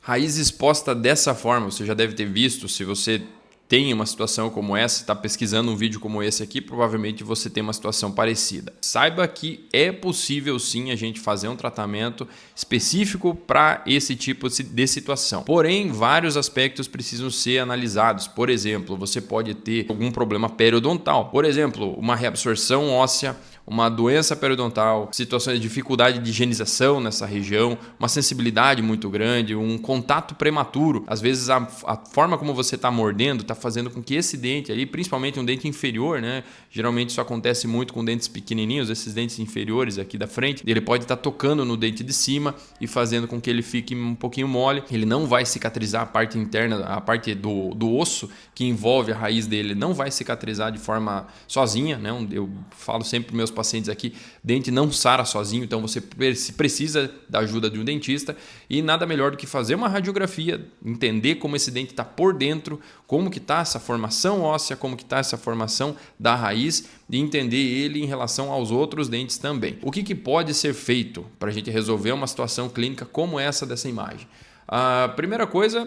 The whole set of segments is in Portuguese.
Raiz exposta dessa forma, você já deve ter visto, se você tem uma situação como essa, está pesquisando um vídeo como esse aqui, provavelmente você tem uma situação parecida. Saiba que é possível sim a gente fazer um tratamento específico para esse tipo de situação. Porém, vários aspectos precisam ser analisados. Por exemplo, você pode ter algum problema periodontal. Por exemplo, uma reabsorção óssea, uma doença periodontal, situações de dificuldade de higienização nessa região, uma sensibilidade muito grande, um contato prematuro. Às vezes a forma como você está mordendo está fazendo com que esse dente ali, principalmente um dente inferior, né? Geralmente isso acontece muito com dentes pequenininhos, esses dentes inferiores aqui da frente, ele pode estar tocando no dente de cima e fazendo com que ele fique um pouquinho mole. Ele não vai cicatrizar a parte interna, a parte do osso que envolve a raiz dele, não vai cicatrizar de forma sozinha, né? Eu falo sempre para meus pacientes aqui, dente não sara sozinho, então você precisa da ajuda de um dentista e nada melhor do que fazer uma radiografia, entender como esse dente está por dentro, como que está essa formação óssea, como que está essa formação da raiz e entender ele em relação aos outros dentes também. O que pode ser feito para a gente resolver uma situação clínica como essa dessa imagem? A primeira coisa,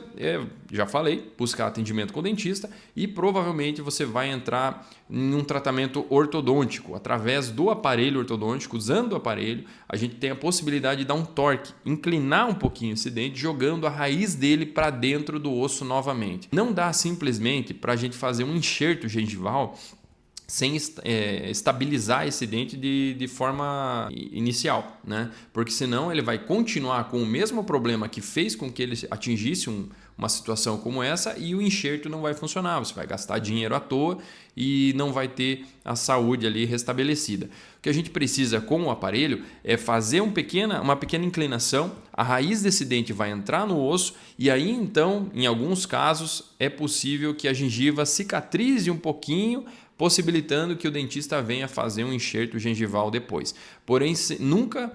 já falei, buscar atendimento com o dentista e provavelmente você vai entrar em um tratamento ortodôntico. Através do aparelho ortodôntico, usando o aparelho, a gente tem a possibilidade de dar um torque, inclinar um pouquinho esse dente, jogando a raiz dele para dentro do osso novamente. Não dá simplesmente para a gente fazer um enxerto gengival sem estabilizar esse dente de forma inicial, né? Porque senão ele vai continuar com o mesmo problema que fez com que ele atingisse uma situação como essa e o enxerto não vai funcionar, você vai gastar dinheiro à toa e não vai ter a saúde ali restabelecida. O que a gente precisa com o aparelho é fazer uma pequena inclinação, a raiz desse dente vai entrar no osso e aí então, em alguns casos, é possível que a gengiva cicatrize um pouquinho, possibilitando que o dentista venha fazer um enxerto gengival depois. Porém, nunca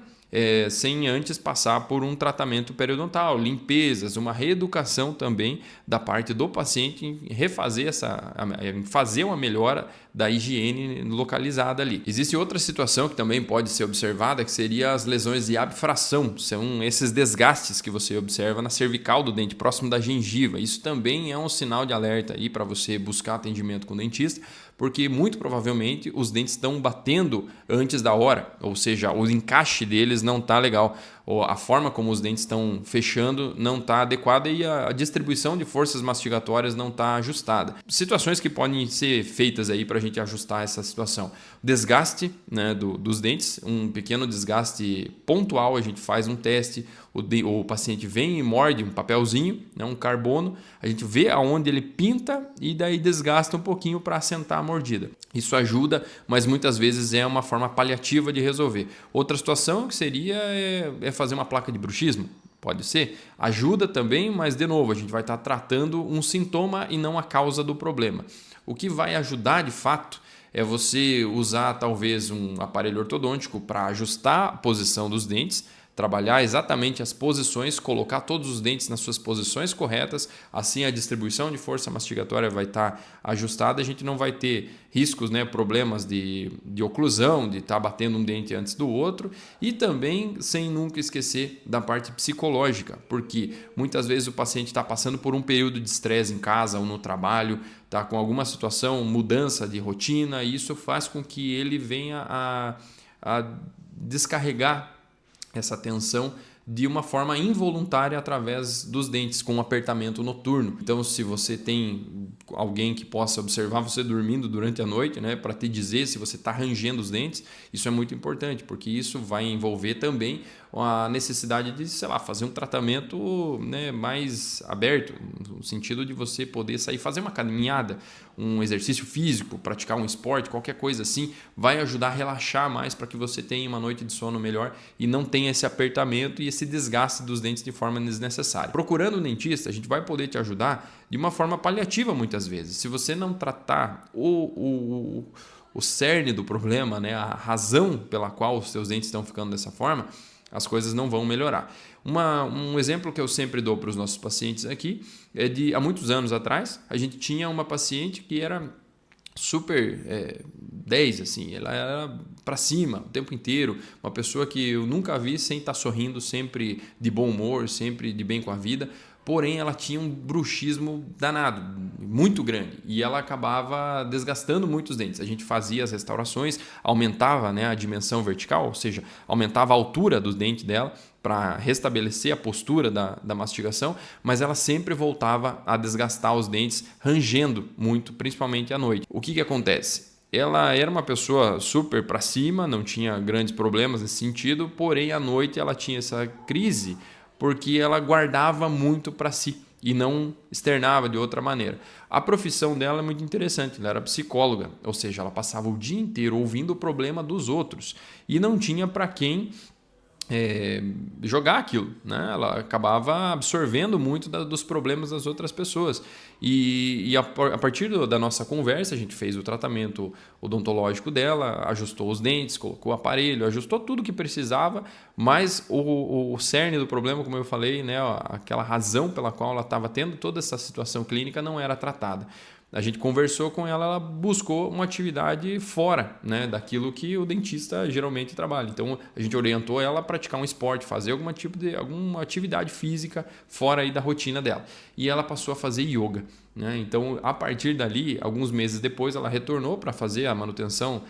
sem antes passar por um tratamento periodontal, limpezas, uma reeducação também da parte do paciente em fazer uma melhora da higiene localizada ali. Existe outra situação que também pode ser observada, que seria as lesões de abfração. São esses desgastes que você observa na cervical do dente, próximo da gengiva. Isso também é um sinal de alerta aí para você buscar atendimento com o dentista, porque muito provavelmente os dentes estão batendo antes da hora, ou seja, o encaixe deles não está legal, ou a forma como os dentes estão fechando não está adequada e a distribuição de forças mastigatórias não está ajustada. Situações que podem ser feitas aí para a gente ajustar essa situação. Desgaste, né, dos dentes, um pequeno desgaste pontual, a gente faz um teste, o paciente vem e morde um papelzinho, né, um carbono, a gente vê aonde ele pinta e daí desgasta um pouquinho para assentar a mordida. Isso ajuda, mas muitas vezes é uma forma paliativa de resolver. Outra situação que seria fazer uma placa de bruxismo. Pode ser. Ajuda também, mas de novo, a gente vai estar tratando um sintoma e não a causa do problema. O que vai ajudar de fato é você usar talvez um aparelho ortodôntico para ajustar a posição dos dentes, trabalhar exatamente as posições, colocar todos os dentes nas suas posições corretas, assim a distribuição de força mastigatória vai estar ajustada, a gente não vai ter riscos, né, problemas de oclusão, de estar batendo um dente antes do outro e também sem nunca esquecer da parte psicológica, porque muitas vezes o paciente está passando por um período de estresse em casa ou no trabalho, está com alguma situação, mudança de rotina e isso faz com que ele venha a descarregar essa tensão de uma forma involuntária através dos dentes, com um apertamento noturno. Então, se você tem alguém que possa observar você dormindo durante a noite, né, para te dizer se você está rangendo os dentes, isso é muito importante, porque isso vai envolver também a necessidade de, sei lá, fazer um tratamento, né, mais aberto, no sentido de você poder sair, fazer uma caminhada, um exercício físico, praticar um esporte, qualquer coisa assim, vai ajudar a relaxar mais para que você tenha uma noite de sono melhor e não tenha esse apertamento e esse desgaste dos dentes de forma desnecessária. Procurando um dentista, a gente vai poder te ajudar de uma forma paliativa muitas vezes. Se você não tratar o cerne do problema, né, a razão pela qual os seus dentes estão ficando dessa forma, as coisas não vão melhorar. Um exemplo que eu sempre dou para os nossos pacientes aqui é de há muitos anos atrás, a gente tinha uma paciente que era super 10, assim, ela era para cima o tempo inteiro, uma pessoa que eu nunca vi sem estar sorrindo, sempre de bom humor, sempre de bem com a vida, porém ela tinha um bruxismo danado, muito grande, e ela acabava desgastando muito os dentes. A gente fazia as restaurações, aumentava, né, a dimensão vertical, ou seja, aumentava a altura dos dentes dela para restabelecer a postura da mastigação, mas ela sempre voltava a desgastar os dentes, rangendo muito, principalmente à noite. O que acontece? Ela era uma pessoa super para cima, não tinha grandes problemas nesse sentido, porém à noite ela tinha essa crise porque ela guardava muito para si e não externava de outra maneira. A profissão dela é muito interessante, ela era psicóloga, ou seja, ela passava o dia inteiro ouvindo o problema dos outros e não tinha para quem jogar aquilo, né? Ela acabava absorvendo muito dos problemas das outras pessoas e a partir da nossa conversa a gente fez o tratamento odontológico dela, ajustou os dentes, colocou o aparelho, ajustou tudo que precisava, mas o cerne do problema, como eu falei, né? Aquela razão pela qual ela estava tendo toda essa situação clínica não era tratada. A gente conversou com ela, ela buscou uma atividade fora, né, daquilo que o dentista geralmente trabalha. Então a gente orientou ela a praticar um esporte, fazer alguma atividade física fora aí da rotina dela. E ela passou a fazer yoga, né? Então a partir dali, alguns meses depois, ela retornou para fazer a manutenção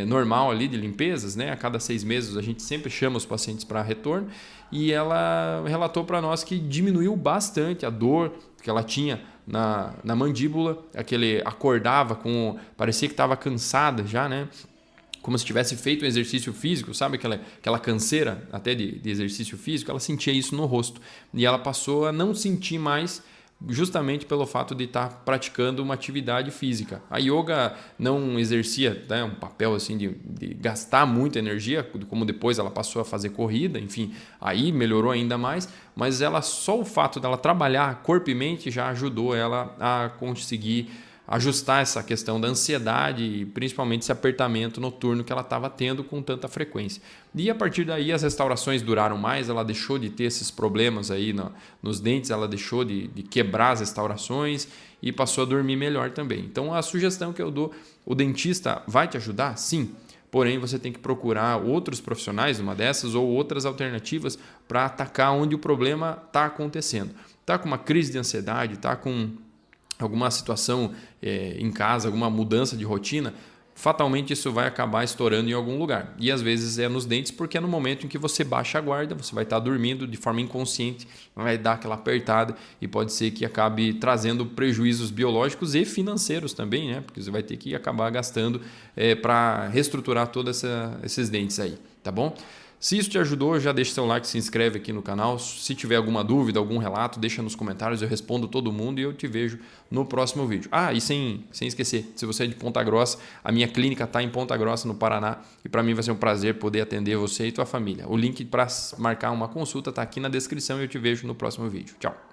normal ali de limpezas, né? A cada 6 meses a gente sempre chama os pacientes para retorno e ela relatou para nós que diminuiu bastante a dor que ela tinha na mandíbula, acordava parecia que estava cansada já, né? Como se tivesse feito um exercício físico, sabe aquela canseira até de exercício físico, ela sentia isso no rosto e ela passou a não sentir mais justamente pelo fato de estar praticando uma atividade física. A yoga não exercia, né, um papel assim de gastar muita energia, como depois ela passou a fazer corrida, enfim, aí melhorou ainda mais, mas só o fato dela trabalhar corpo e mente já ajudou ela a conseguir ajustar essa questão da ansiedade e principalmente esse apertamento noturno que ela estava tendo com tanta frequência. E a partir daí as restaurações duraram mais, ela deixou de ter esses problemas aí nos dentes, ela deixou de quebrar as restaurações e passou a dormir melhor também. Então a sugestão que eu dou, o dentista vai te ajudar? Sim. Porém, você tem que procurar outros profissionais, uma dessas, ou outras alternativas para atacar onde o problema está acontecendo. Está com uma crise de ansiedade, está com alguma situação em casa, alguma mudança de rotina, fatalmente isso vai acabar estourando em algum lugar. E às vezes é nos dentes, porque é no momento em que você baixa a guarda, você vai estar dormindo de forma inconsciente, vai dar aquela apertada e pode ser que acabe trazendo prejuízos biológicos e financeiros também, né? Porque você vai ter que acabar gastando para reestruturar todos esses dentes aí, tá bom? Se isso te ajudou, já deixa seu like, se inscreve aqui no canal. Se tiver alguma dúvida, algum relato, deixa nos comentários, eu respondo todo mundo e eu te vejo no próximo vídeo. E sem esquecer, se você é de Ponta Grossa, a minha clínica está em Ponta Grossa, no Paraná, e para mim vai ser um prazer poder atender você e tua família. O link para marcar uma consulta está aqui na descrição e eu te vejo no próximo vídeo. Tchau!